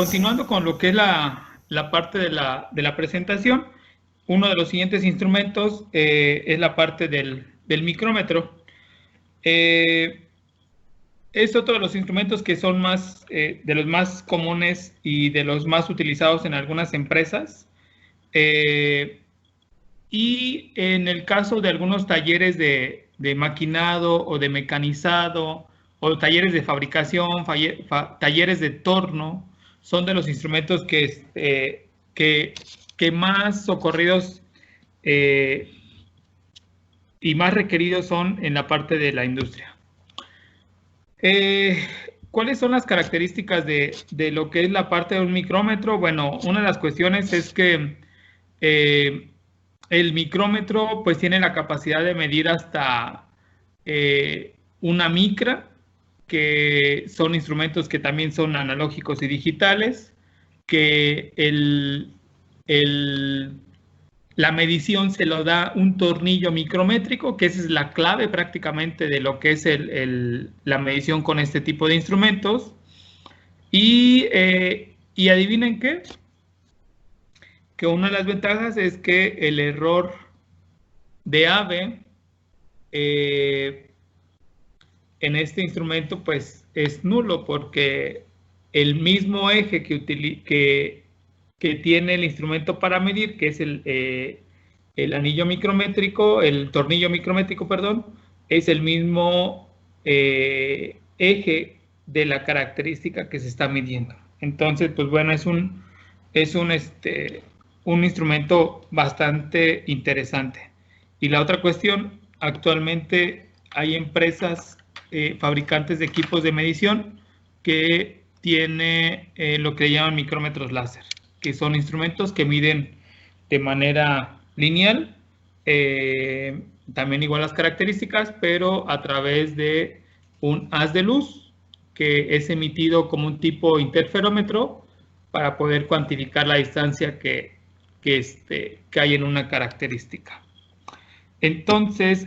continuando con lo que es la parte de la presentación, uno de los siguientes instrumentos es la parte del micrómetro. Es otro de los instrumentos que son más, de los más comunes y de los más utilizados en algunas empresas. Y en el caso de algunos talleres de maquinado o de mecanizado, o talleres de fabricación, talleres de torno, son de los instrumentos que más socorridos y más requeridos son en la parte de la industria. ¿Cuáles son las características de lo que es la parte de un micrómetro? Bueno, una de las cuestiones es que el micrómetro pues tiene la capacidad de medir hasta una micra, que son instrumentos que también son analógicos y digitales, que la medición se lo da un tornillo micrométrico, que esa es la clave prácticamente de lo que es la medición con este tipo de instrumentos. Y adivinen qué, que una de las ventajas es que el error de ave en este instrumento pues es nulo, porque el mismo eje que tiene el instrumento para medir, que es el anillo micrométrico, el tornillo micrométrico, perdón, es el mismo eje de la característica que se está midiendo. Entonces, pues bueno, es un instrumento bastante interesante. Y la otra cuestión, actualmente hay empresas fabricantes de equipos de medición que tiene lo que llaman micrómetros láser, que son instrumentos que miden de manera lineal, también igual las características, pero a través de un haz de luz que es emitido como un tipo interferómetro para poder cuantificar la distancia que hay en una característica. Entonces,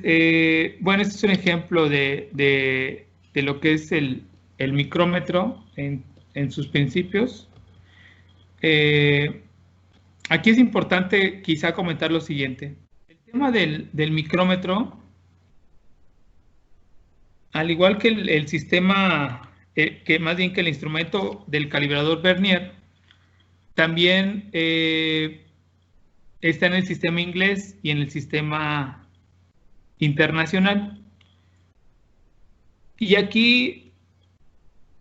bueno, este es un ejemplo de lo que es el micrómetro en sus principios. Aquí es importante quizá comentar lo siguiente. El tema del micrómetro, al igual que el sistema, que más bien que el instrumento del calibrador Vernier, también está en el sistema inglés y en el sistema internacional. Y aquí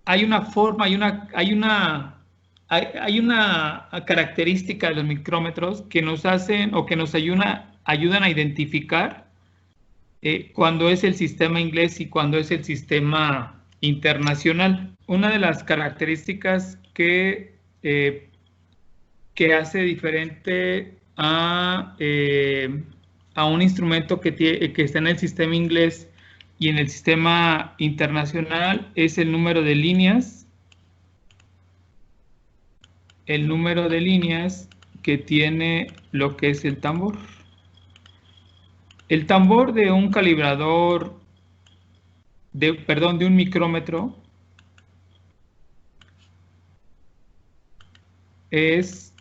hay una forma, hay una característica de los micrómetros que nos hacen o que nos ayudan a identificar cuando es el sistema inglés y cuando es el sistema internacional. Una de las características que hace diferente a un instrumento que está en el sistema inglés y en el sistema internacional es el número de líneas. El número de líneas que tiene lo que es el tambor. El tambor de un calibrador, de un micrómetro, es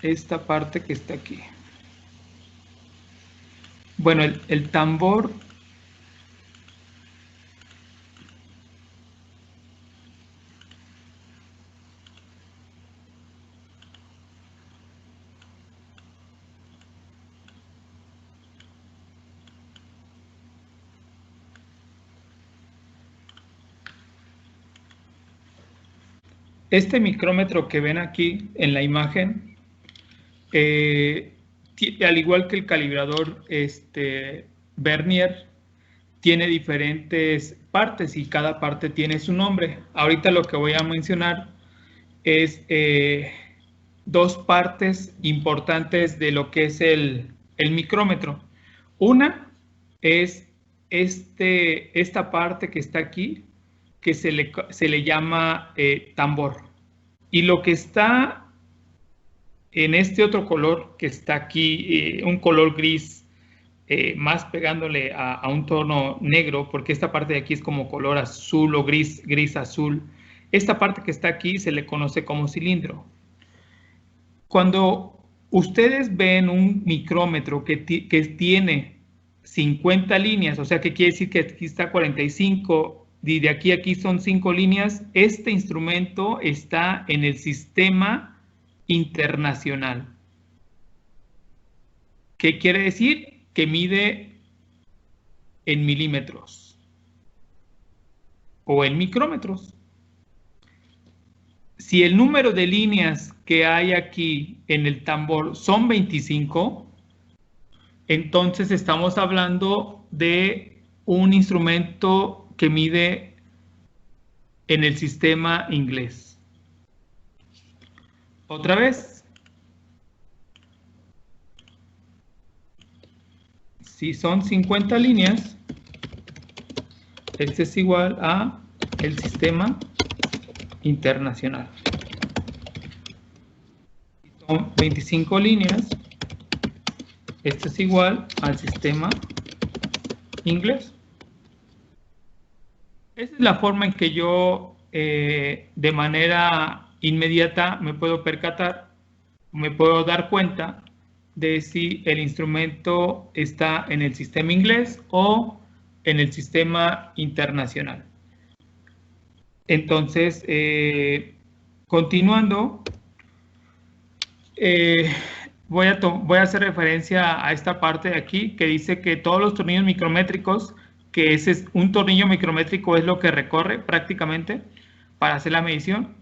esta parte que está aquí. Bueno, el tambor este micrómetro que ven aquí en la imagen, al igual que el calibrador Vernier, tiene diferentes partes y cada parte tiene su nombre. Ahorita lo que voy a mencionar es dos partes importantes de lo que es el micrómetro. Una es esta parte que está aquí, que se le llama tambor. Y lo que está en este otro color que está aquí, un color gris, más pegándole a un tono negro, porque esta parte de aquí es como color azul o gris azul, Esta parte que está aquí se le conoce como cilindro. Cuando ustedes ven un micrómetro que tiene 50 líneas, o sea que quiere decir que aquí está 45 y de aquí a aquí son 5 líneas, este instrumento está en el sistema internacional. ¿Qué quiere decir? Que mide en milímetros o en micrómetros. Si el número de líneas que hay aquí en el tambor son 25, entonces estamos hablando de un instrumento que mide en el sistema inglés. Otra vez. Si son 50 líneas, este es igual a el sistema internacional. Si son 25 líneas, este es igual al sistema inglés. Esa es la forma en que yo de manera inmediata me puedo percatar, me puedo dar cuenta de si el instrumento está en el sistema inglés o en el sistema internacional. Entonces, continuando, voy a hacer referencia a esta parte de aquí que dice que todos los tornillos micrométricos, que ese es un tornillo micrométrico es lo que recorre prácticamente para hacer la medición,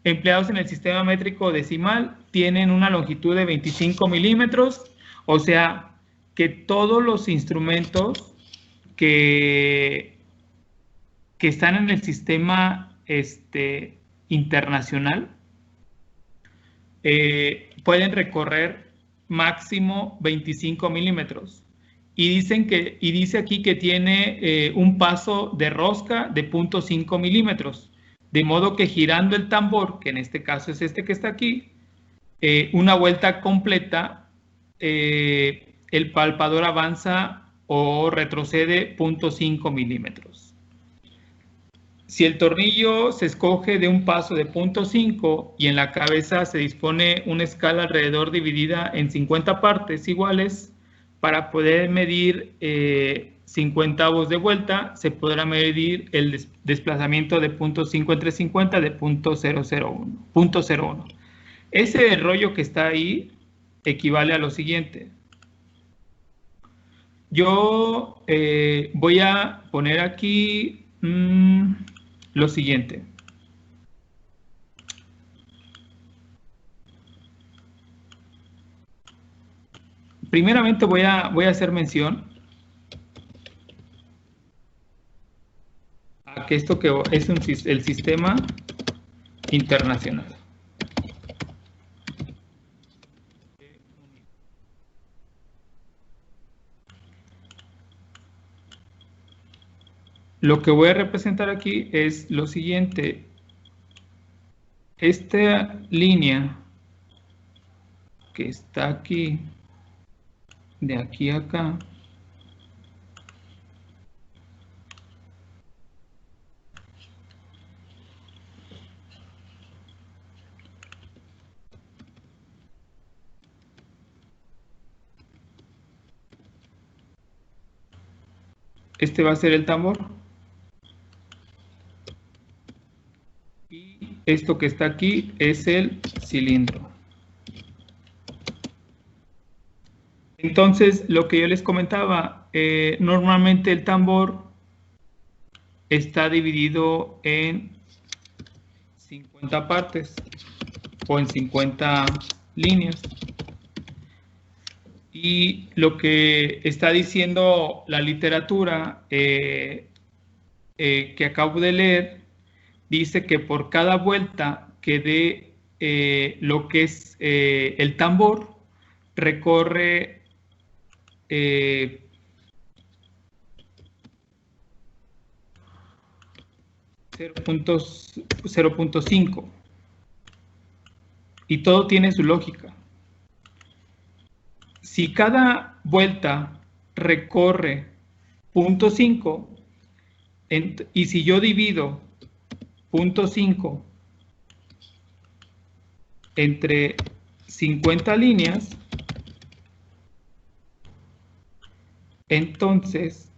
empleados en el sistema métrico decimal, tienen una longitud de 25 milímetros, o sea que todos los instrumentos que están en el sistema internacional pueden recorrer máximo 25 milímetros. Y dice aquí que tiene un paso de rosca de 0.5 milímetros. De modo que girando el tambor, que en este caso es este que está aquí, una vuelta completa, el palpador avanza o retrocede 0.5 milímetros. Si el tornillo se escoge de un paso de 0.5 y en la cabeza se dispone una escala alrededor dividida en 50 partes iguales, para poder medir 50avos de vuelta, se podrá medir el desplazamiento de 0.5 entre 50 de 0.001. Ese rollo que está ahí equivale a lo siguiente. Yo voy a poner aquí lo siguiente. Primeramente voy a hacer mención a que esto que es el sistema internacional. Lo que voy a representar aquí es lo siguiente. Esta línea que está aquí, de aquí a acá, este va a ser el tambor. Y esto que está aquí es el cilindro. Entonces, lo que yo les comentaba, normalmente el tambor está dividido en 50 partes o en 50 líneas. Y lo que está diciendo la literatura que acabo de leer, dice que por cada vuelta que dé lo que es el tambor, recorre 0.5 y todo tiene su lógica. Si cada vuelta recorre 0.5 y si yo divido 0.5 entre 50 líneas, entonces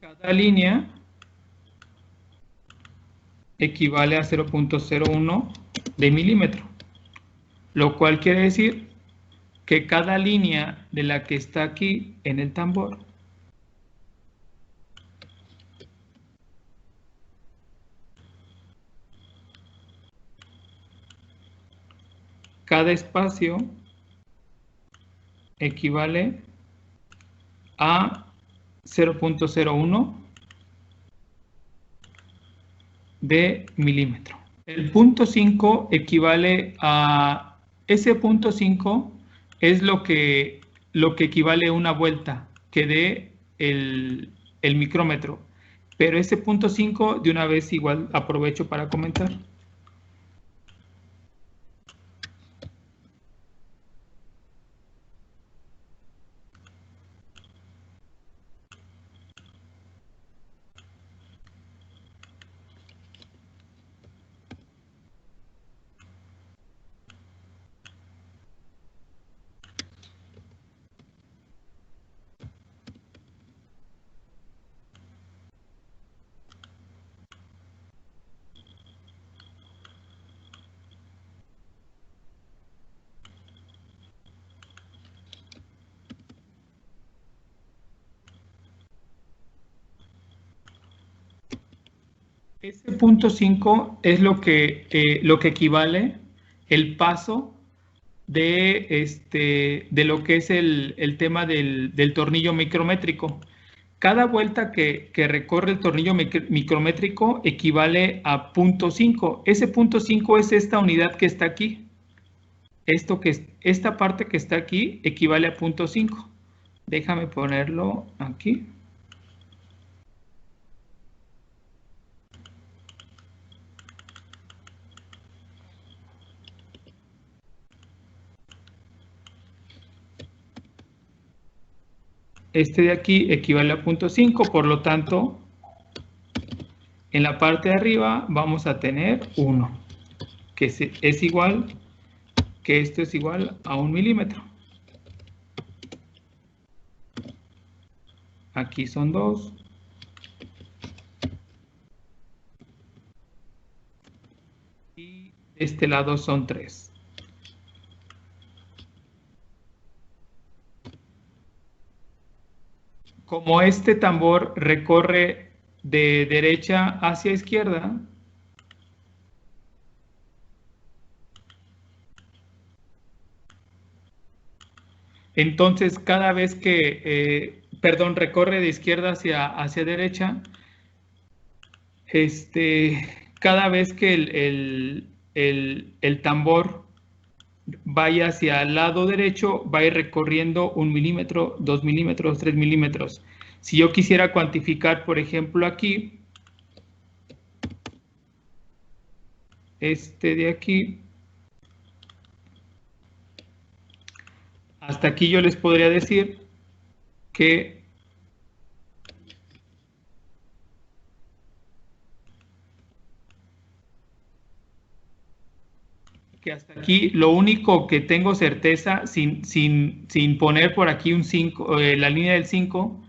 cada línea equivale a 0.01 de milímetro, lo cual quiere decir que cada línea de la que está aquí en el tambor cada espacio equivale a 0.01 de milímetro. El punto 5 equivale a... Ese punto 5 es lo que equivale a una vuelta que dé el micrómetro. Pero ese punto 5 de una vez igual aprovecho para comentar. Ese punto 5 es lo que equivale el paso de lo que es el tema del tornillo micrométrico. Cada vuelta que recorre el tornillo micrométrico equivale a 0.5. Ese 0.5 es esta unidad que está aquí. Esta parte que está aquí equivale a 0.5. Déjame ponerlo aquí. Este de aquí equivale a 0.5, por lo tanto, en la parte de arriba vamos a tener 1, que es igual, que esto es igual a 1 milímetro. Aquí son 2. Y de este lado son 3. Como este tambor recorre de derecha hacia izquierda, entonces cada vez que, recorre de izquierda hacia derecha, cada vez que el tambor vaya hacia el lado derecho, va a ir recorriendo 1 milímetro, 2 milímetros, 3 milímetros. Si yo quisiera cuantificar, por ejemplo, aquí, de aquí, hasta aquí yo les podría decir que hasta aquí lo único que tengo certeza, sin poner por aquí un 5, la línea del 5,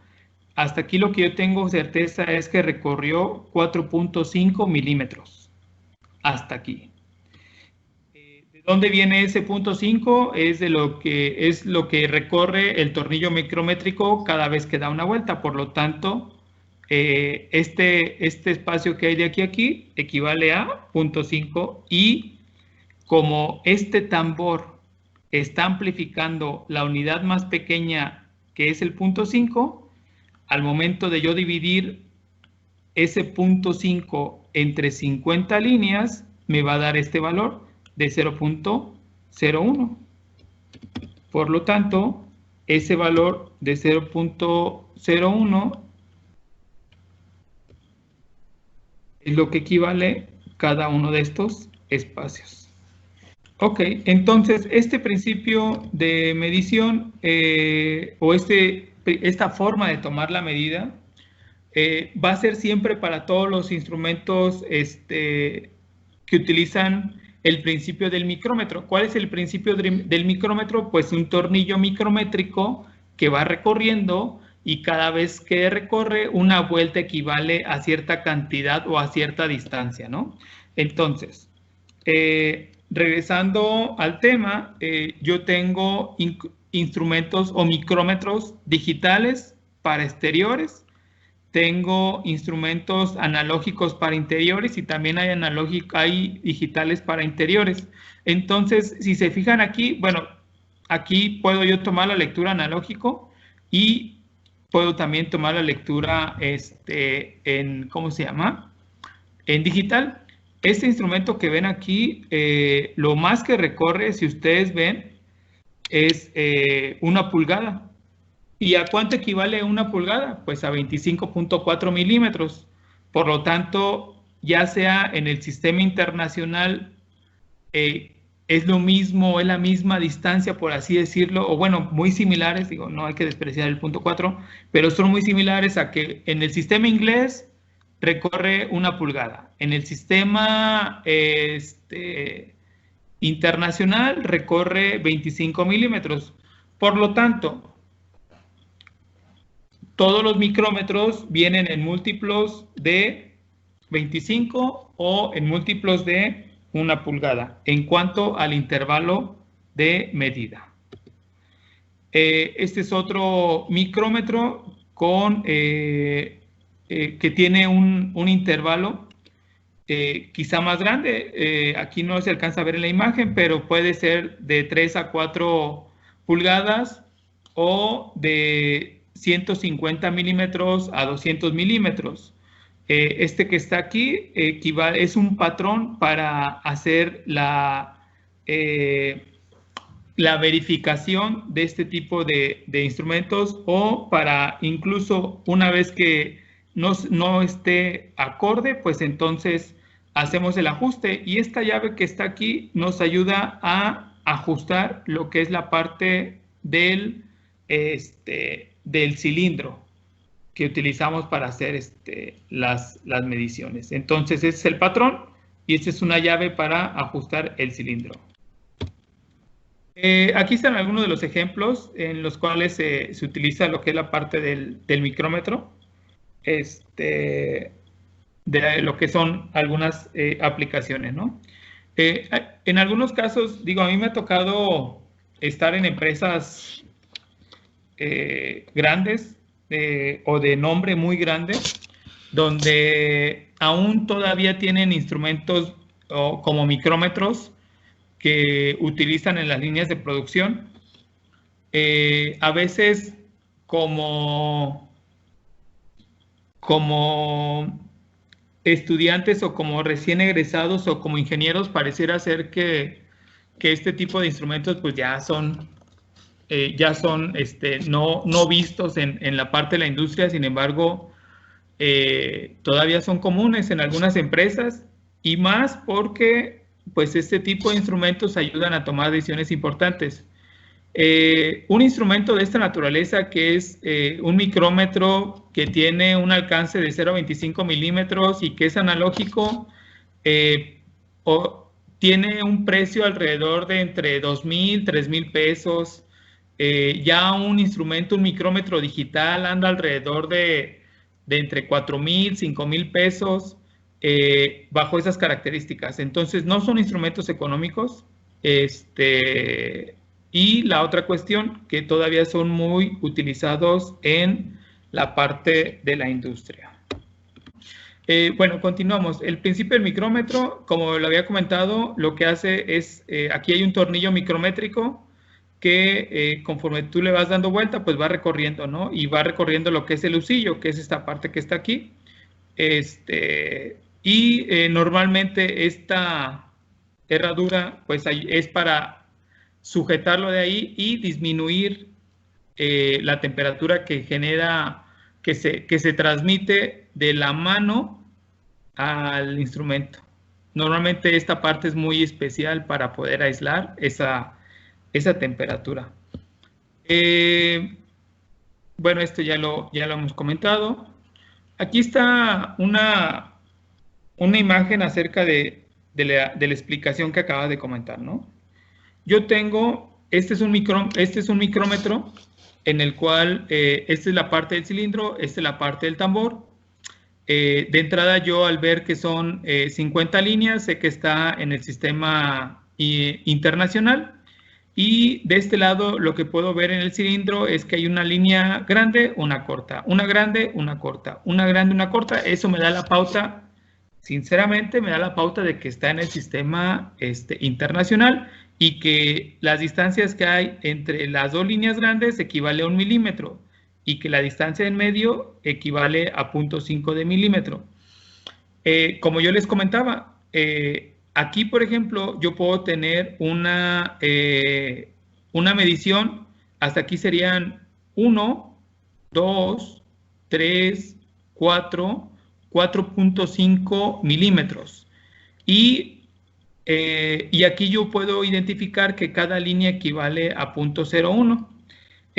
hasta aquí lo que yo tengo certeza es que recorrió 4.5 milímetros. Hasta aquí. ¿De dónde viene ese punto 5? Es lo que recorre el tornillo micrométrico cada vez que da una vuelta. Por lo tanto, este espacio que hay de aquí a aquí equivale a 0.5, y como este tambor está amplificando la unidad más pequeña, que es el 0.5, al momento de yo dividir ese 0.5 entre 50 líneas, me va a dar este valor de 0.01. Por lo tanto, ese valor de 0.01 es lo que equivale cada uno de estos espacios. Ok, entonces este principio de medición o esta forma de tomar la medida va a ser siempre para todos los instrumentos que utilizan el principio del micrómetro. ¿Cuál es el principio del micrómetro? Pues un tornillo micrométrico que va recorriendo y cada vez que recorre una vuelta equivale a cierta cantidad o a cierta distancia, ¿no? Entonces, regresando al tema, yo tengo instrumentos o micrómetros digitales para exteriores, tengo instrumentos analógicos para interiores y también hay digitales para interiores. Entonces, si se fijan aquí, bueno, aquí puedo yo tomar la lectura analógico y puedo también tomar la lectura ¿cómo se llama? En digital. Este instrumento que ven aquí, lo más que recorre, si ustedes ven, es 1 pulgada. ¿Y a cuánto equivale 1 pulgada? Pues a 25.4 milímetros. Por lo tanto, ya sea en el sistema internacional, es lo mismo, es la misma distancia, por así decirlo, o bueno, muy similares, digo, no hay que despreciar el punto 4, pero son muy similares a que en el sistema inglés recorre 1 pulgada. En el sistema internacional recorre 25 milímetros. Por lo tanto, todos los micrómetros vienen en múltiplos de 25 o en múltiplos de 1 pulgada en cuanto al intervalo de medida. Este es otro micrómetro con, que tiene un intervalo quizá más grande. Aquí no se alcanza a ver en la imagen, pero puede ser de 3 a 4 pulgadas o de 150 milímetros a 200 milímetros. Este que está aquí es un patrón para hacer la verificación de este tipo de instrumentos, o para incluso una vez que no esté acorde, pues entonces hacemos el ajuste, y esta llave que está aquí nos ayuda a ajustar lo que es la parte del cilindro que utilizamos para hacer las mediciones. Entonces, ese es el patrón y esta es una llave para ajustar el cilindro. Aquí están algunos de los ejemplos en los cuales se utiliza lo que es la parte del micrómetro, de lo que son algunas aplicaciones, ¿no? En algunos casos, digo, a mí me ha tocado estar en empresas grandes o de nombre muy grande, donde aún todavía tienen instrumentos como micrómetros que utilizan en las líneas de producción. A veces como estudiantes o como recién egresados o como ingenieros, pareciera ser que este tipo de instrumentos pues ya son no vistos en la parte de la industria. Sin embargo, todavía son comunes en algunas empresas, y más porque pues este tipo de instrumentos ayudan a tomar decisiones importantes. Un instrumento de esta naturaleza, que es un micrómetro que tiene un alcance de 0.25 milímetros y que es analógico, tiene un precio alrededor de entre 2,000, 3,000 pesos. Ya un micrómetro digital anda alrededor de entre 4,000, 5,000 pesos, bajo esas características. Entonces, no son instrumentos económicos. Y la otra cuestión, que todavía son muy utilizados en la parte de la industria. Bueno, continuamos. El principio del micrómetro, como lo había comentado, lo que hace es, aquí hay un tornillo micrométrico que conforme tú le vas dando vuelta, pues va recorriendo, ¿no? Y va recorriendo lo que es el husillo, que es esta parte que está aquí. Normalmente esta herradura, pues es para sujetarlo de ahí y disminuir la temperatura que genera, que se transmite de la mano al instrumento. Normalmente esta parte es muy especial para poder aislar esa temperatura. Bueno, esto ya lo hemos comentado. Aquí está una imagen acerca de la explicación que acabas de comentar, ¿no? Yo tengo, este es un micrómetro en el cual esta es la parte del cilindro, esta es la parte del tambor. De entrada yo al ver que son 50 líneas, sé que está en el sistema internacional. Y de este lado lo que puedo ver en el cilindro es que hay una línea grande, una corta, una grande, una corta, una grande, una corta. Eso me da la pauta, sinceramente me da la pauta de que está en el sistema internacional y que las distancias que hay entre las dos líneas grandes equivale a 1 milímetro y que la distancia en medio equivale a 0.5 de milímetro. Como yo les comentaba, aquí, por ejemplo, yo puedo tener una medición, hasta aquí serían 1, 2, 3, 4, 4.5 milímetros. Y aquí yo puedo identificar que cada línea equivale a 0.01.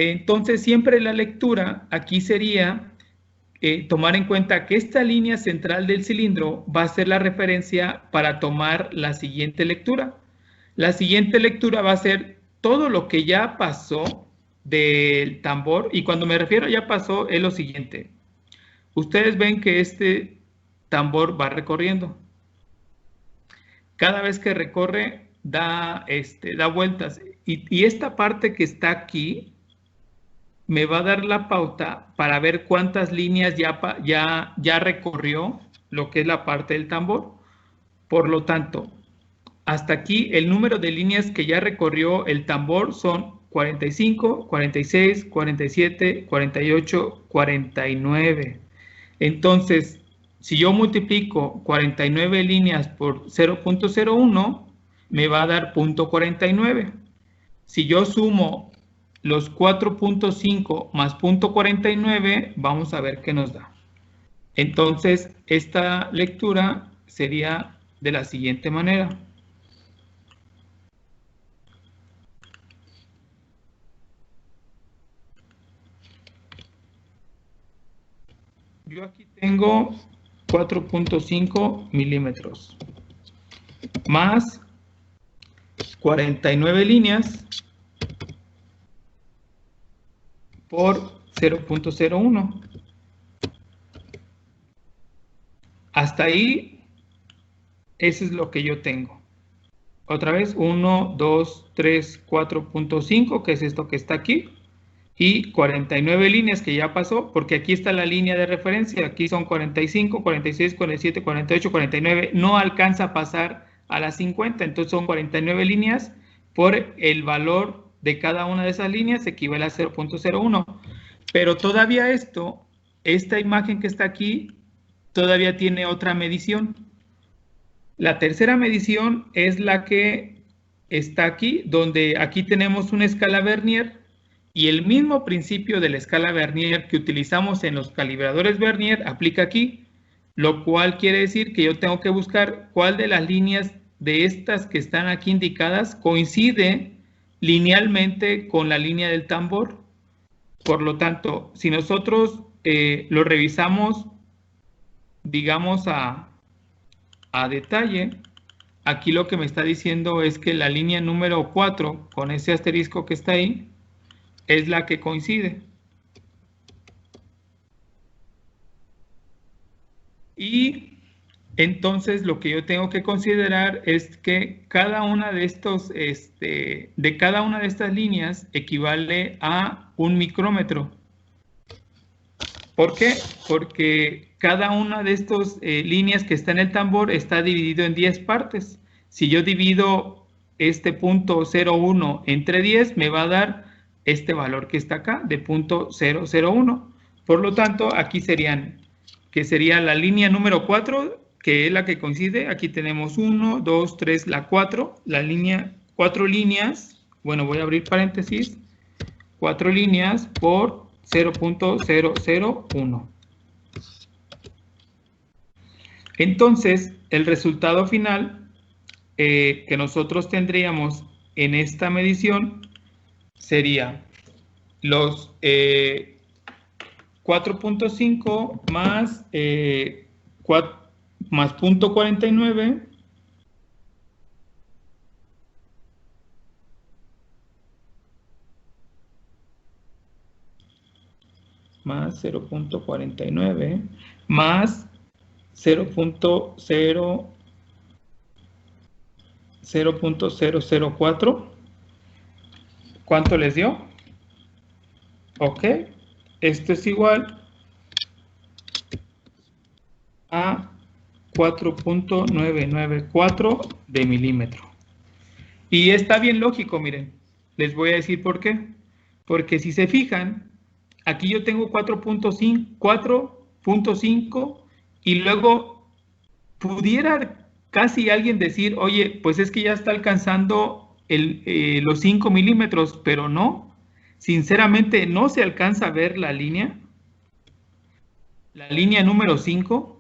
Entonces, siempre la lectura aquí sería tomar en cuenta que esta línea central del cilindro va a ser la referencia para tomar la siguiente lectura. La siguiente lectura va a ser todo lo que ya pasó del tambor, y cuando me refiero a ya pasó es lo siguiente. Ustedes ven que este tambor va recorriendo. Cada vez que recorre da vueltas, y esta parte que está aquí me va a dar la pauta para ver cuántas líneas ya recorrió lo que es la parte del tambor. Por lo tanto, hasta aquí el número de líneas que ya recorrió el tambor son 45, 46, 47, 48, 49. Entonces, si yo multiplico 49 líneas por 0.01, me va a dar 0.49. Si yo sumo los 4.5 más 0.49, vamos a ver qué nos da. Entonces, esta lectura sería de la siguiente manera. Yo aquí tengo 4.5 milímetros más 49 líneas por 0.01. Hasta ahí, eso es lo que yo tengo. Otra vez, 1, 2, 3, 4.5, que es esto que está aquí, y 49 líneas que ya pasó, porque aquí está la línea de referencia. Aquí son 45, 46, 47, 48, 49. No alcanza a pasar a las 50, entonces son 49 líneas por el valor de cada una de esas líneas, equivale a 0.01. Pero todavía esta imagen que está aquí, todavía tiene otra medición. La tercera medición es la que está aquí, donde aquí tenemos una escala Vernier, y el mismo principio de la escala Vernier que utilizamos en los calibradores Vernier aplica aquí, lo cual quiere decir que yo tengo que buscar cuál de las líneas de estas que están aquí indicadas coincide linealmente con la línea del tambor. Por lo tanto, si nosotros lo revisamos, digamos, a detalle, aquí lo que me está diciendo es que la línea número 4, con ese asterisco que está ahí, es la que coincide. Y entonces lo que yo tengo que considerar es que cada una de cada una de estas líneas equivale a un micrómetro. ¿Por qué? Porque cada una de estas líneas que está en el tambor está dividido en 10 partes. Si yo divido este punto 0,1 entre 10, me va a dar este valor que está acá, de 0.001. Por lo tanto, aquí sería la línea número 4, que es la que coincide. Aquí tenemos 1, 2, 3, la 4. La línea, 4 líneas, bueno, voy a abrir paréntesis, 4 líneas por 0.001. Entonces, el resultado final que nosotros tendríamos en esta medición sería los 4.5 más, más 0.49 más 0.49 más 0.004. ¿Cuánto les dio? Ok, esto es igual a 4.994 de milímetro. Y está bien lógico, miren. Les voy a decir por qué. Porque si se fijan, aquí yo tengo 4.5 y luego pudiera casi alguien decir, oye, pues es que ya está alcanzando los 5 milímetros, pero no. Sinceramente, no se alcanza a ver la línea número 5,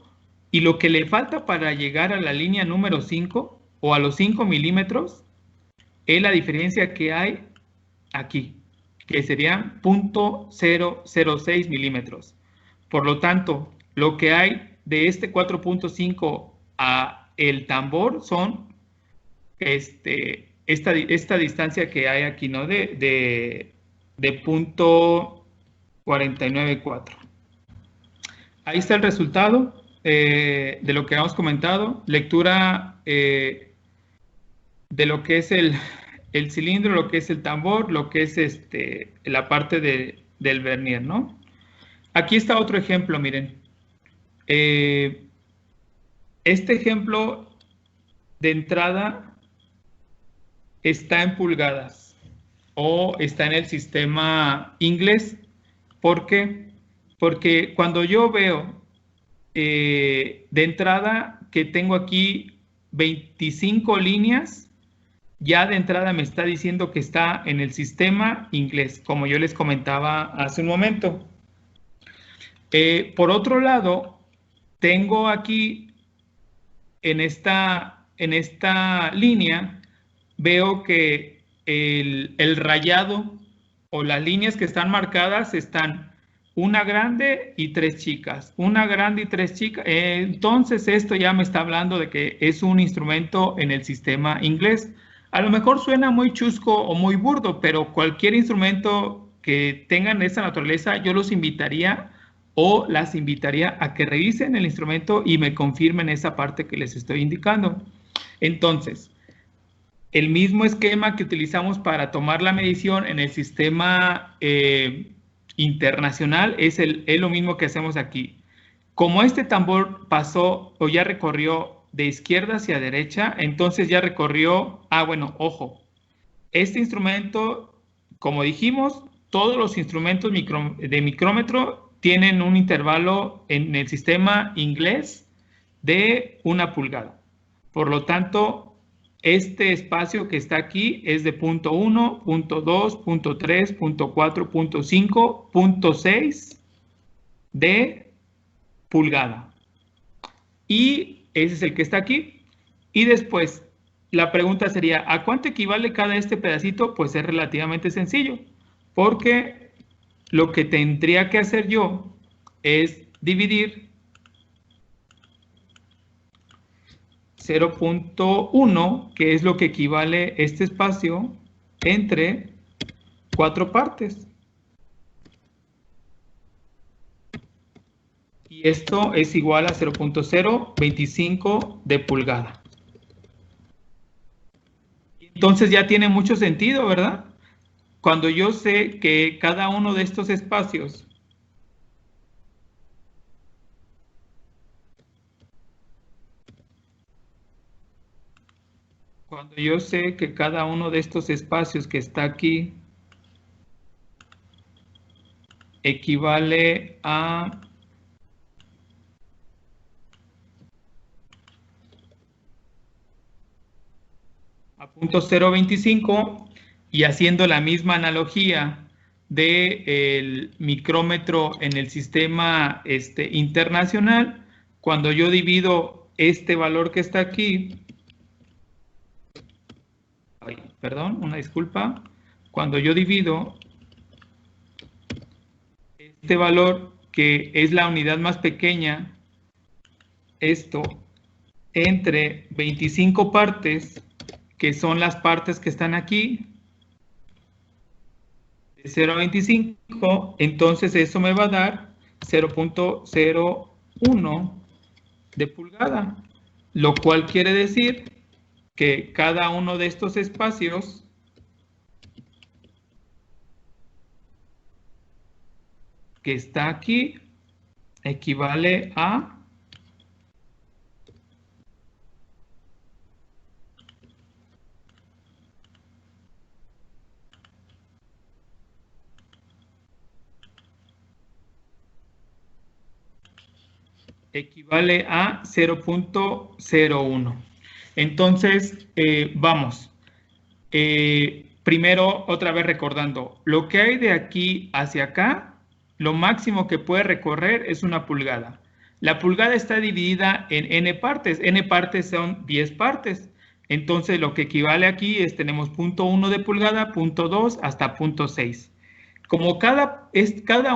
y lo que le falta para llegar a la línea número 5 o a los 5 milímetros es la diferencia que hay aquí, que serían 0.006 milímetros. Por lo tanto, lo que hay de este 4.5 a el tambor son esta distancia que hay aquí, ¿no? De 0.494. Ahí está el resultado de lo que hemos comentado. Lectura de lo que es el cilindro, lo que es el tambor, lo que es la parte del vernier, ¿no? Aquí está otro ejemplo, miren. Este ejemplo de entrada está en pulgadas o está en el sistema inglés. ¿Por qué? Porque cuando yo veo de entrada que tengo aquí 25 líneas, ya de entrada me está diciendo que está en el sistema inglés, como yo les comentaba hace un momento. Por otro lado, tengo aquí en esta línea, veo que el rayado o las líneas que están marcadas están una grande y 3 chicas, una grande y 3 chicas. Entonces esto ya me está hablando de que es un instrumento en el sistema inglés. A lo mejor suena muy chusco o muy burdo, pero cualquier instrumento que tengan esa naturaleza, yo los invitaría o las invitaría a que revisen el instrumento y me confirmen esa parte que les estoy indicando. Entonces, el mismo esquema que utilizamos para tomar la medición en el sistema internacional es lo mismo que hacemos aquí. Como este tambor pasó o ya recorrió de izquierda hacia derecha, entonces ya recorrió, bueno, ojo, este instrumento, como dijimos, todos los instrumentos de micrómetro tienen un intervalo en el sistema inglés de 1 pulgada. Por lo tanto, este espacio que está aquí es de 0.1, 0.2, 0.3, 0.4, 0.5, 0.6 de pulgada. Y ese es el que está aquí. Y después, la pregunta sería, ¿a cuánto equivale cada pedacito? Pues es relativamente sencillo, porque lo que tendría que hacer yo es dividir 0.1, que es lo que equivale este espacio, entre 4 partes. Y esto es igual a 0.025 de pulgada. Entonces ya tiene mucho sentido, ¿verdad? Cuando yo sé que cada uno de estos espacios que está aquí equivale a 0.025, y haciendo la misma analogía del micrómetro en el sistema internacional, cuando yo divido este valor que está aquí, perdón, una disculpa, cuando yo divido este valor que es la unidad más pequeña, esto, entre 25 partes, que son las partes que están aquí, de 0 a 25, entonces eso me va a dar 0.01 de pulgada, lo cual quiere decir que cada uno de estos espacios que está aquí equivale a 0.01. Entonces, vamos. Primero, otra vez recordando, lo que hay de aquí hacia acá, lo máximo que puede recorrer es una pulgada. La pulgada está dividida en n partes. N partes son 10 partes. Entonces, lo que equivale aquí es, tenemos 0.1 de pulgada, 0.2 hasta 0.6. Como cada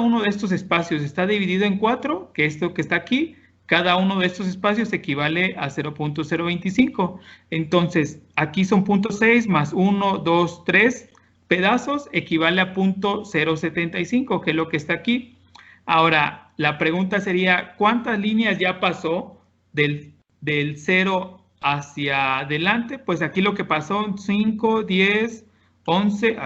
uno de estos espacios está dividido en 4, que esto que está aquí, cada uno de estos espacios equivale a 0.025. Entonces, aquí son 0.6 más 1, 2, 3 pedazos, equivale a 0.075, que es lo que está aquí. Ahora, la pregunta sería, ¿cuántas líneas ya pasó del 0 hacia adelante? Pues aquí lo que pasó son 5, 10, 11,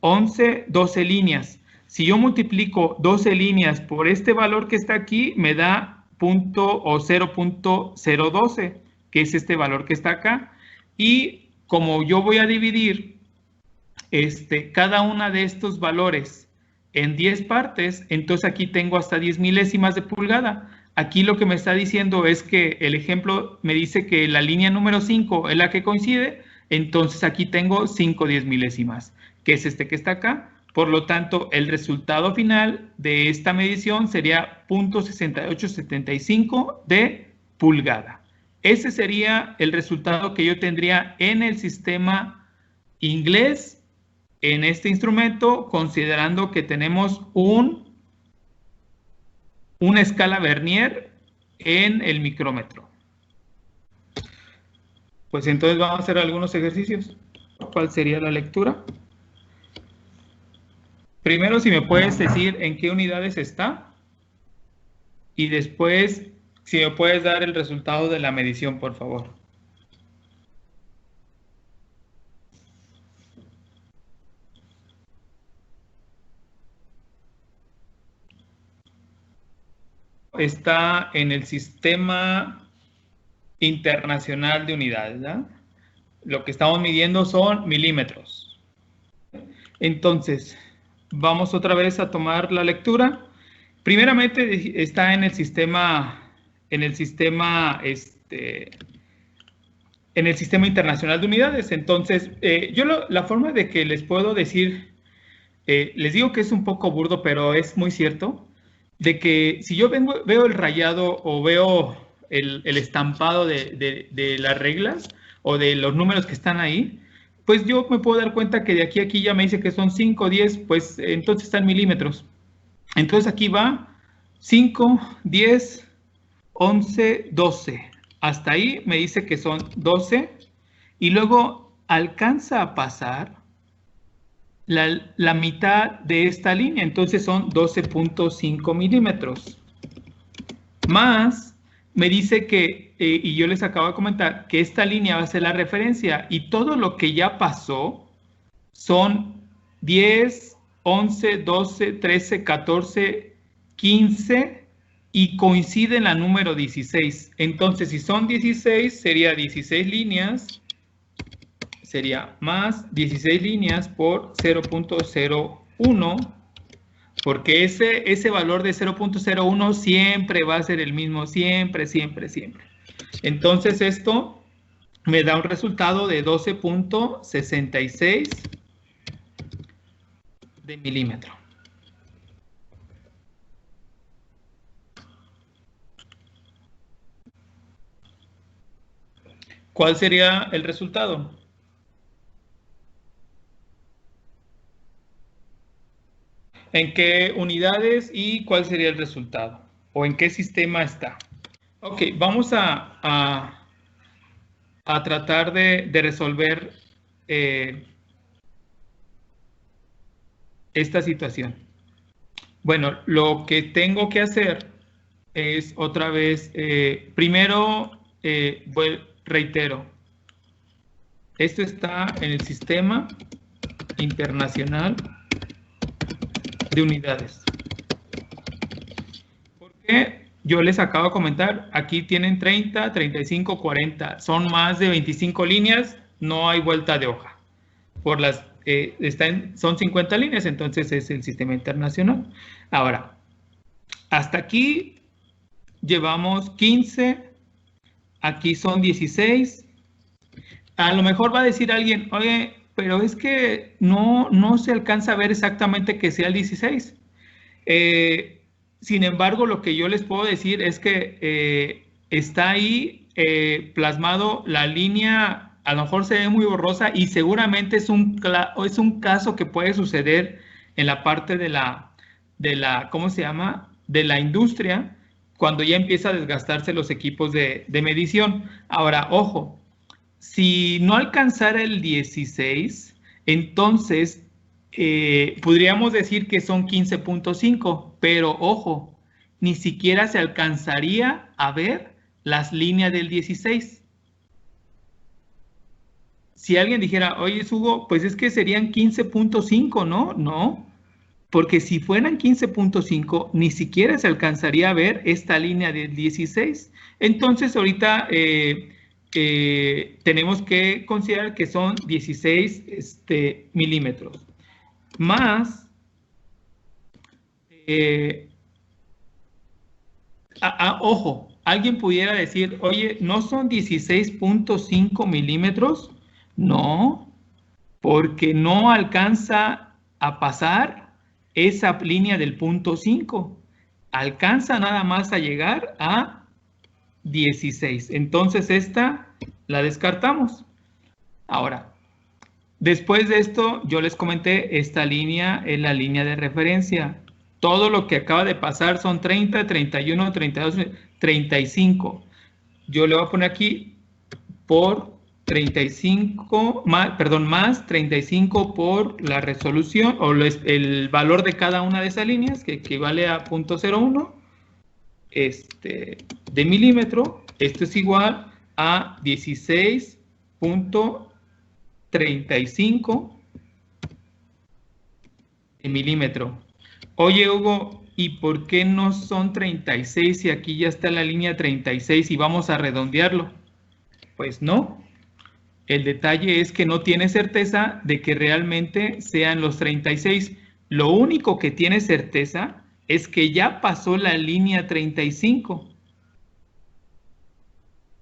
11, 12 líneas. Si yo multiplico 12 líneas por este valor que está aquí, me da 0.012, que es este valor que está acá. Y como yo voy a dividir cada una de estos valores en 10 partes, entonces aquí tengo hasta 10 milésimas de pulgada. Aquí lo que me está diciendo es que el ejemplo me dice que la línea número 5 es la que coincide, entonces aquí tengo 5 10 milésimas, que es este que está acá. Por lo tanto, el resultado final de esta medición sería 0.6875 de pulgada. Ese sería el resultado que yo tendría en el sistema inglés en este instrumento, considerando que tenemos una escala Vernier en el micrómetro. Pues entonces vamos a hacer algunos ejercicios. ¿Cuál sería la lectura? Primero, si me puedes decir en qué unidades está. Y después, si me puedes dar el resultado de la medición, por favor. Está en el sistema internacional de unidades, ¿verdad? Lo que estamos midiendo son milímetros. Entonces, vamos otra vez a tomar la lectura. Primeramente está en el sistema internacional de unidades. Entonces, la forma de que les puedo decir, les digo que es un poco burdo, pero es muy cierto, de que si yo veo el rayado o veo el estampado de las reglas o de los números que están ahí, pues yo me puedo dar cuenta que de aquí a aquí ya me dice que son 5, 10, pues entonces están milímetros. Entonces aquí va 5, 10, 11, 12. Hasta ahí me dice que son 12 y luego alcanza a pasar la mitad de esta línea, entonces son 12.5 milímetros. Más me dice que, y yo les acabo de comentar, que esta línea va a ser la referencia y todo lo que ya pasó son 10, 11, 12, 13, 14, 15 y coincide en la número 16. Entonces, si son 16, sería 16 líneas, sería más 16 líneas por 0.01, porque ese valor de 0.01 siempre va a ser el mismo, siempre, siempre, siempre. Entonces, esto me da un resultado de 12.66 de milímetro. ¿Cuál sería el resultado? ¿En qué unidades y cuál sería el resultado? ¿O en qué sistema está? Ok, vamos a tratar de resolver esta situación. Bueno, lo que tengo que hacer es otra vez, primero, reitero, esto está en el Sistema Internacional de Unidades. Porque yo les acabo de comentar, aquí tienen 30, 35, 40, son más de 25 líneas, no hay vuelta de hoja. Por las, son 50 líneas, entonces es el Sistema Internacional. Ahora, hasta aquí llevamos 15, aquí son 16. A lo mejor va a decir alguien, oye, pero es que no se alcanza a ver exactamente que sea el 16. Sin embargo, lo que yo les puedo decir es que está ahí plasmado la línea, a lo mejor se ve muy borrosa y seguramente es un caso que puede suceder en la parte de la ¿cómo se llama? De la industria, cuando ya empieza a desgastarse los equipos de medición. Ahora, ojo, si no alcanzara el 16, entonces podríamos decir que son 15.5, pero ojo, ni siquiera se alcanzaría a ver las líneas del 16. Si alguien dijera, oye, Hugo, pues es que serían 15.5, ¿no? No, porque si fueran 15.5, ni siquiera se alcanzaría a ver esta línea del 16. Entonces, ahorita tenemos que considerar que son 16 milímetros. Más, ojo, alguien pudiera decir, oye, ¿no son 16.5 milímetros? No, porque no alcanza a pasar esa línea del punto 5. Alcanza nada más a llegar a 16. Entonces esta la descartamos. Ahora, después de esto, yo les comenté, esta línea es la línea de referencia. Todo lo que acaba de pasar son 30, 31, 32, 35. Yo le voy a poner aquí por 35, más 35 por la resolución, o el valor de cada una de esas líneas, que equivale a 0.01 de milímetro. Esto es igual a 16.35 de milímetro. Oye, Hugo, ¿y por qué no son 36 si aquí ya está la línea 36 y vamos a redondearlo? Pues no. El detalle es que no tiene certeza de que realmente sean los 36. Lo único que tiene certeza es que ya pasó la línea 35.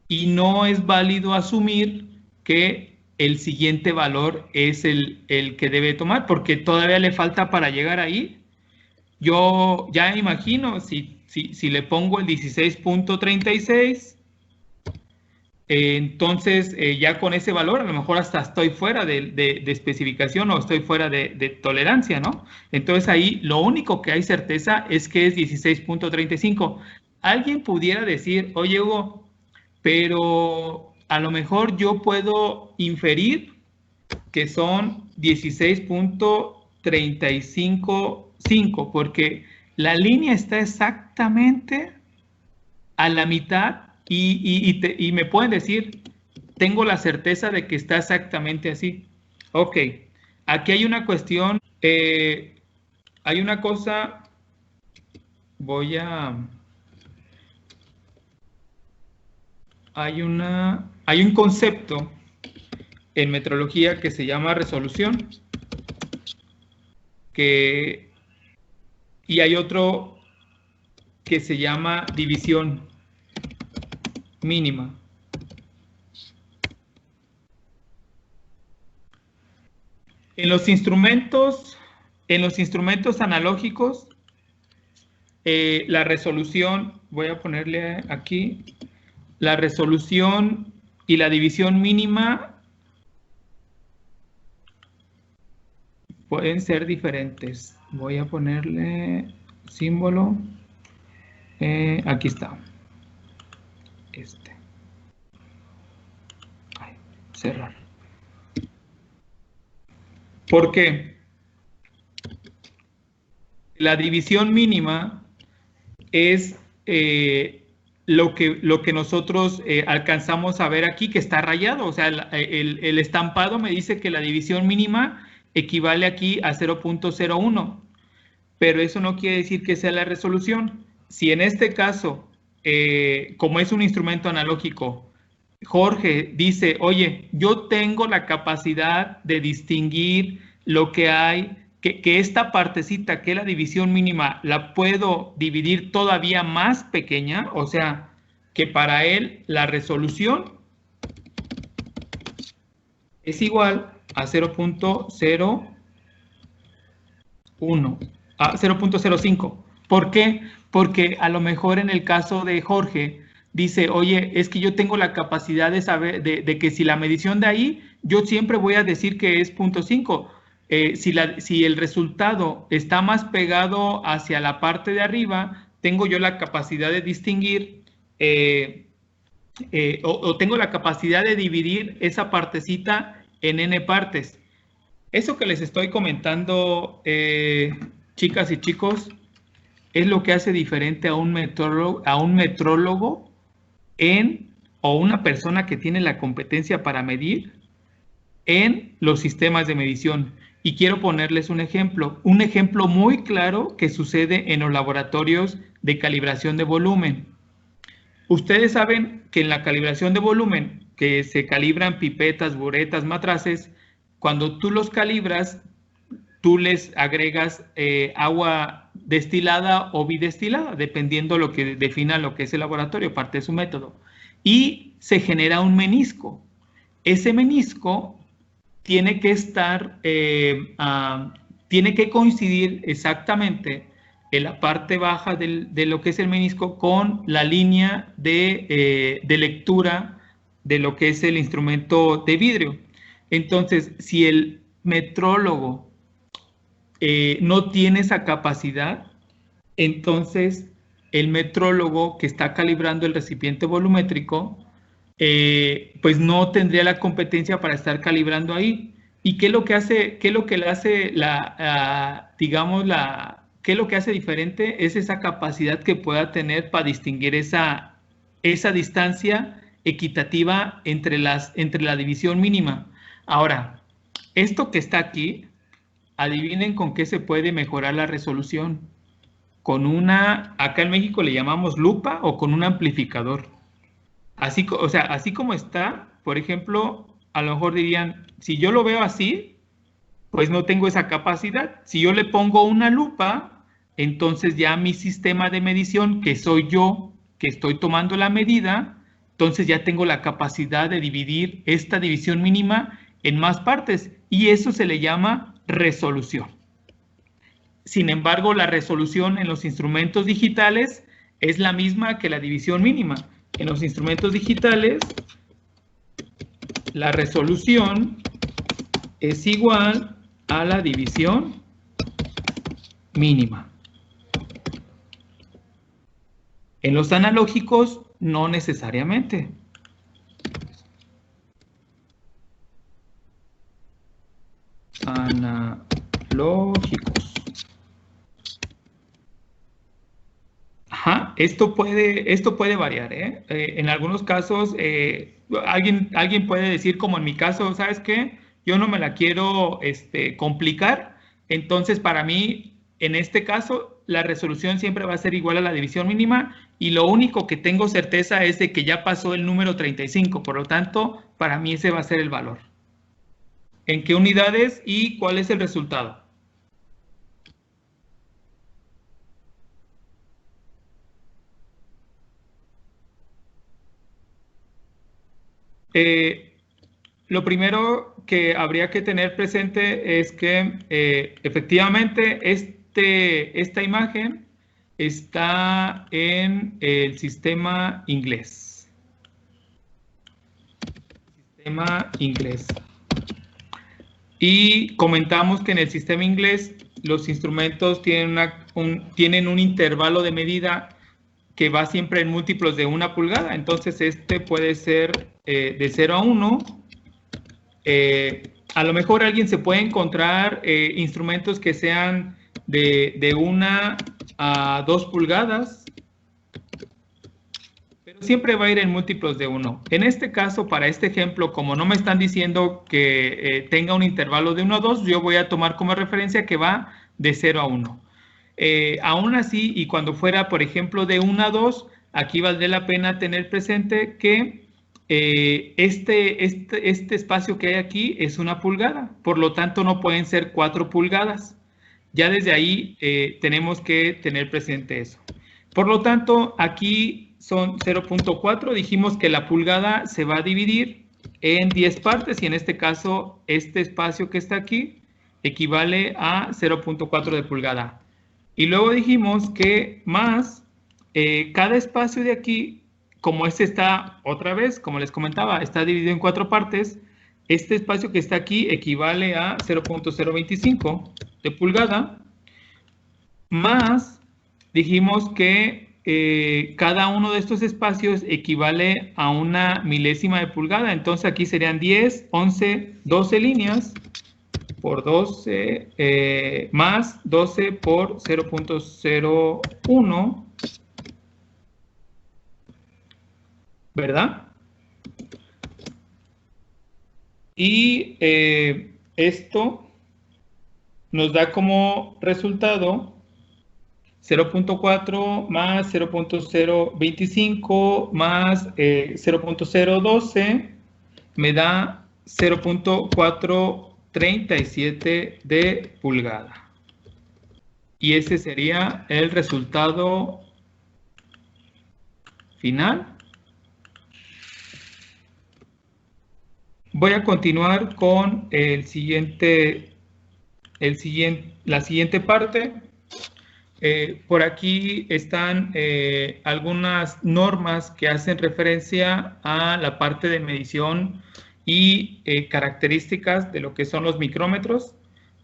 Y no es válido asumir que el siguiente valor es el que debe tomar, porque todavía le falta para llegar ahí. Yo ya imagino, si le pongo el 16.36, entonces ya con ese valor a lo mejor hasta estoy fuera de especificación o estoy fuera de tolerancia, ¿no? Entonces ahí lo único que hay certeza es que es 16.35. Alguien pudiera decir, oye, Hugo, pero a lo mejor yo puedo inferir que son 16.355 porque la línea está exactamente a la mitad y me pueden decir, tengo la certeza de que está exactamente así. Ok, aquí hay una cuestión, hay una cosa, hay un concepto en metrología que se llama resolución, y hay otro que se llama división mínima. En los instrumentos analógicos, la resolución, voy a ponerle aquí, la resolución y la división mínima pueden ser diferentes. Voy a ponerle símbolo. Aquí está. Cerrar. ¿Por qué? La división mínima es lo que nosotros alcanzamos a ver aquí, que está rayado. O sea, el estampado me dice que la división mínima equivale aquí a 0.01, pero eso no quiere decir que sea la resolución. Si en este caso, como es un instrumento analógico, Jorge dice, oye, yo tengo la capacidad de distinguir lo que hay, que esta partecita, que es la división mínima, la puedo dividir todavía más pequeña, o sea, que para él la resolución es igual a 0.01, a 0.05. ¿Por qué? Porque a lo mejor en el caso de Jorge, dice, oye, es que yo tengo la capacidad de saber, de que si la medición de ahí, yo siempre voy a decir que es 0.5. Si el resultado está más pegado hacia la parte de arriba, tengo yo la capacidad de distinguir o tengo la capacidad de dividir esa partecita en n partes. Eso que les estoy comentando, chicas y chicos, es lo que hace diferente a un metrólogo o una persona que tiene la competencia para medir en los sistemas de medición. Y quiero ponerles un ejemplo muy claro que sucede en los laboratorios de calibración de volumen. Ustedes saben que en la calibración de volumen, que se calibran pipetas, buretas, matraces, cuando tú los calibras, tú les agregas agua destilada o bidestilada, dependiendo lo que defina lo que es el laboratorio, parte de su método. Y se genera un menisco. Ese menisco tiene que estar, tiene que coincidir exactamente en la parte baja de lo que es el menisco con la línea de lectura de lo que es el instrumento de vidrio. Entonces, si el metrólogo no tiene esa capacidad, entonces el metrólogo que está calibrando el recipiente volumétrico, pues no tendría la competencia para estar calibrando ahí. ¿Y qué es lo que hace, qué es lo que le hace qué es lo que hace diferente? Es esa capacidad que pueda tener para distinguir esa distancia equitativa entre la división mínima. Ahora, esto que está aquí, adivinen con qué se puede mejorar la resolución. Con acá en México le llamamos lupa o con un amplificador. Así, o sea, así como está, por ejemplo, a lo mejor dirían, si yo lo veo así, pues no tengo esa capacidad. Si yo le pongo una lupa, entonces ya mi sistema de medición, que soy yo, que estoy tomando la medida, entonces ya tengo la capacidad de dividir esta división mínima en más partes y eso se le llama resolución. Sin embargo, la resolución en los instrumentos digitales es la misma que la división mínima. En los instrumentos digitales, la resolución es igual a la división mínima. En los analógicos, no necesariamente. Analógicos. Ajá, esto puede variar, ¿eh? En algunos casos, alguien puede decir, como en mi caso, ¿sabes qué? Yo no me la quiero complicar, entonces para mí, en este caso, la resolución siempre va a ser igual a la división mínima y lo único que tengo certeza es de que ya pasó el número 35, por lo tanto, para mí ese va a ser el valor. ¿En qué unidades y cuál es el resultado? Lo primero que habría que tener presente es que efectivamente esta imagen está en el sistema inglés. Sistema inglés. Y comentamos que en el sistema inglés los instrumentos tienen un intervalo de medida que va siempre en múltiplos de 1 pulgada. Entonces, este puede ser de 0 a 1. A lo mejor alguien se puede encontrar instrumentos que sean de 1 a 2 pulgadas, pero siempre va a ir en múltiplos de 1. En este caso, para este ejemplo, como no me están diciendo que tenga un intervalo de 1 a 2, yo voy a tomar como referencia que va de 0 a 1. Aún así, y cuando fuera, por ejemplo, de 1 a 2, aquí valdría la pena tener presente que este espacio que hay aquí es 1 pulgada, por lo tanto no pueden ser 4 pulgadas. Ya desde ahí tenemos que tener presente eso. Por lo tanto, aquí son 0.4, dijimos que la pulgada se va a dividir en 10 partes y en este caso este espacio que está aquí equivale a 0.4 de pulgada. Y luego dijimos que más cada espacio de aquí, como este está otra vez, como les comentaba, está dividido en 4 partes, este espacio que está aquí equivale a 0.025 de pulgada, más dijimos que cada uno de estos espacios equivale a 1 milésima de pulgada. Entonces aquí serían 10, 11, 12 líneas por 12 más 12 por 0.01, ¿verdad? Y esto nos da como resultado 0.4 más 0.025 más 0.012 me da 0.437 de pulgada. Y ese sería el resultado final. Voy a continuar con la siguiente parte. Por aquí están algunas normas que hacen referencia a la parte de medición y características de lo que son los micrómetros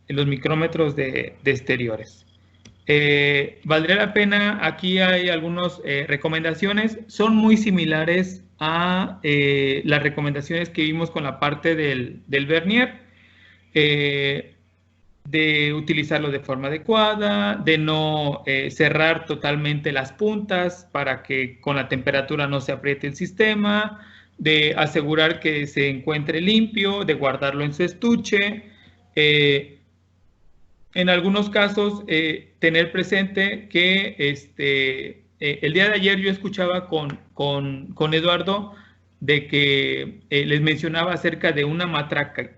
de exteriores. Valdría la pena, aquí hay algunas recomendaciones, son muy similares a las recomendaciones que vimos con la parte del vernier. De utilizarlo de forma adecuada, de no cerrar totalmente las puntas para que con la temperatura no se apriete el sistema, de asegurar que se encuentre limpio, de guardarlo en su estuche. En algunos casos, tener presente que el día de ayer yo escuchaba con Eduardo de que les mencionaba acerca de una matraquita,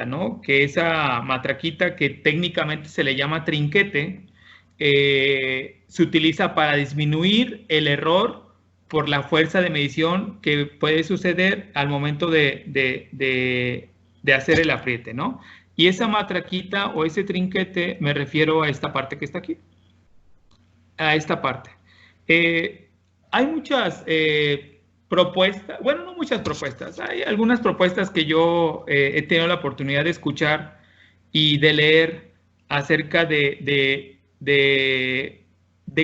¿no? Que esa matraquita que técnicamente se le llama trinquete, se utiliza para disminuir el error por la fuerza de medición que puede suceder al momento de hacer el apriete, ¿no? Y esa matraquita o ese trinquete me refiero a esta parte que está aquí, a esta parte. Hay muchas propuestas, bueno, no muchas propuestas, hay algunas propuestas que yo he tenido la oportunidad de escuchar y de leer acerca de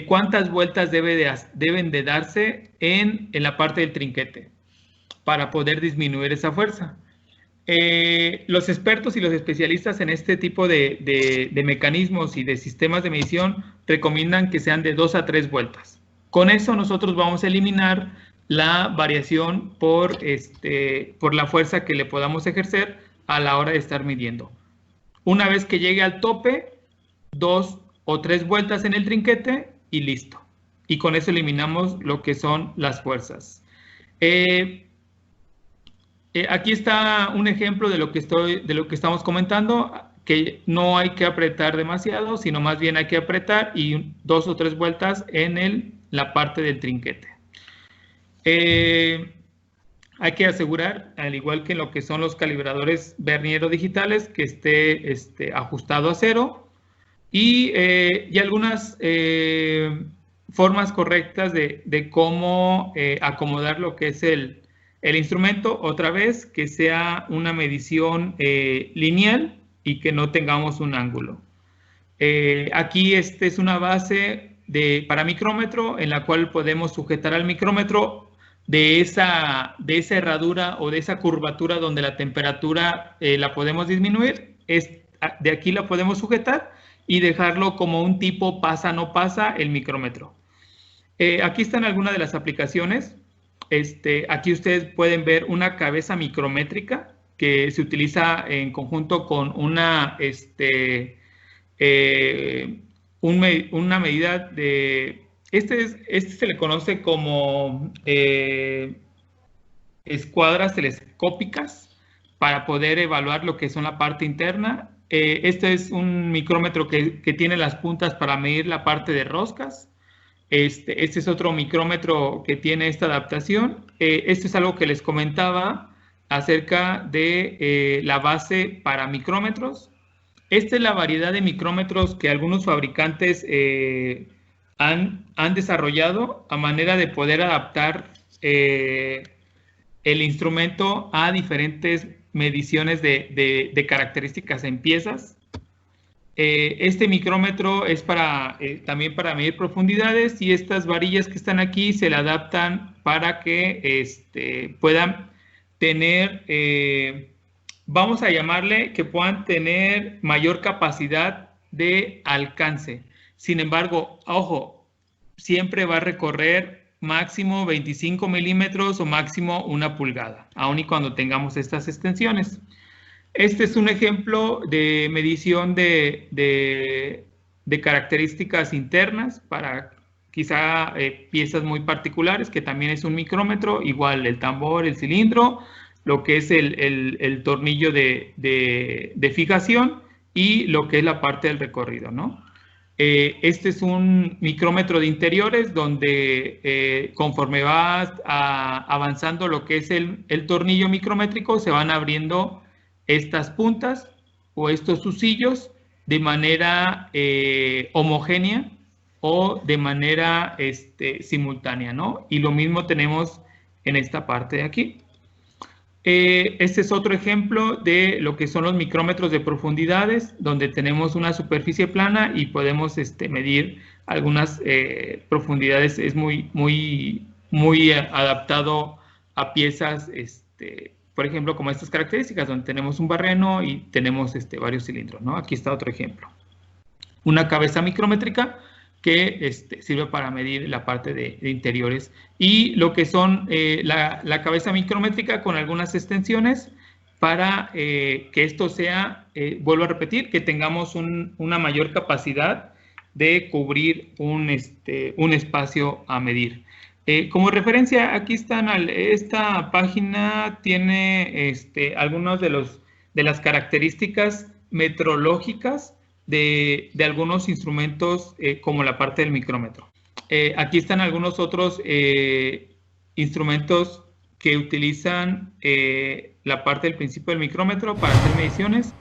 cuántas vueltas deben de darse en la parte del trinquete para poder disminuir esa fuerza. Los expertos y los especialistas en este tipo de mecanismos y de sistemas de medición recomiendan que sean de 2 a 3 vueltas. Con eso nosotros vamos a eliminar la variación por la fuerza que le podamos ejercer a la hora de estar midiendo. Una vez que llegue al tope, 2 o 3 vueltas en el trinquete y listo. Y con eso eliminamos lo que son las fuerzas. Aquí está un ejemplo de lo que estamos comentando, que no hay que apretar demasiado, sino más bien hay que apretar y 2 o 3 vueltas en la parte del trinquete. Hay que asegurar, al igual que en lo que son los calibradores verniero digitales, que esté ajustado a 0 y algunas formas correctas de cómo acomodar lo que es El instrumento, otra vez, que sea una medición lineal y que no tengamos un ángulo. Aquí es una base para micrómetro en la cual podemos sujetar al micrómetro de esa herradura o de esa curvatura donde la temperatura la podemos disminuir. De aquí la podemos sujetar y dejarlo como un tipo pasa, no pasa el micrómetro. Aquí están algunas de las aplicaciones. Aquí ustedes pueden ver una cabeza micrométrica que se utiliza en conjunto con una medida de... Este se le conoce como escuadras telescópicas para poder evaluar lo que son la parte interna. Este es un micrómetro que tiene las puntas para medir la parte de roscas. Este es otro micrómetro que tiene esta adaptación. Esto es algo que les comentaba acerca de la base para micrómetros. Esta es la variedad de micrómetros que algunos fabricantes han desarrollado a manera de poder adaptar el instrumento a diferentes mediciones de características en piezas. Este micrómetro es también para medir profundidades, y estas varillas que están aquí se le adaptan para que puedan tener, vamos a llamarle que puedan tener mayor capacidad de alcance. Sin embargo, ojo, siempre va a recorrer máximo 25 milímetros o máximo 1 pulgada, aun y cuando tengamos estas extensiones. Este es un ejemplo de medición de características internas para quizá piezas muy particulares, que también es un micrómetro, igual el tambor, el cilindro, lo que es el tornillo de fijación y lo que es la parte del recorrido, ¿no? Este es un micrómetro de interiores donde conforme vas avanzando lo que es el tornillo micrométrico, se van abriendo estas puntas o estos husillos de manera homogénea o de manera simultánea, ¿no? Y lo mismo tenemos en esta parte de aquí. Este es otro ejemplo de lo que son los micrómetros de profundidades, donde tenemos una superficie plana y podemos medir algunas profundidades. Es muy adaptado a piezas, por ejemplo, como estas características, donde tenemos un barreno y tenemos varios cilindros, ¿no? Aquí está otro ejemplo. Una cabeza micrométrica que sirve para medir la parte de interiores, y lo que son la cabeza micrométrica con algunas extensiones para que esto sea, vuelvo a repetir, que tengamos una mayor capacidad de cubrir un espacio a medir. Como referencia, aquí están, esta página tiene algunas de las características metrológicas de algunos instrumentos como la parte del micrómetro. Aquí están algunos otros instrumentos que utilizan la parte del principio del micrómetro para hacer mediciones.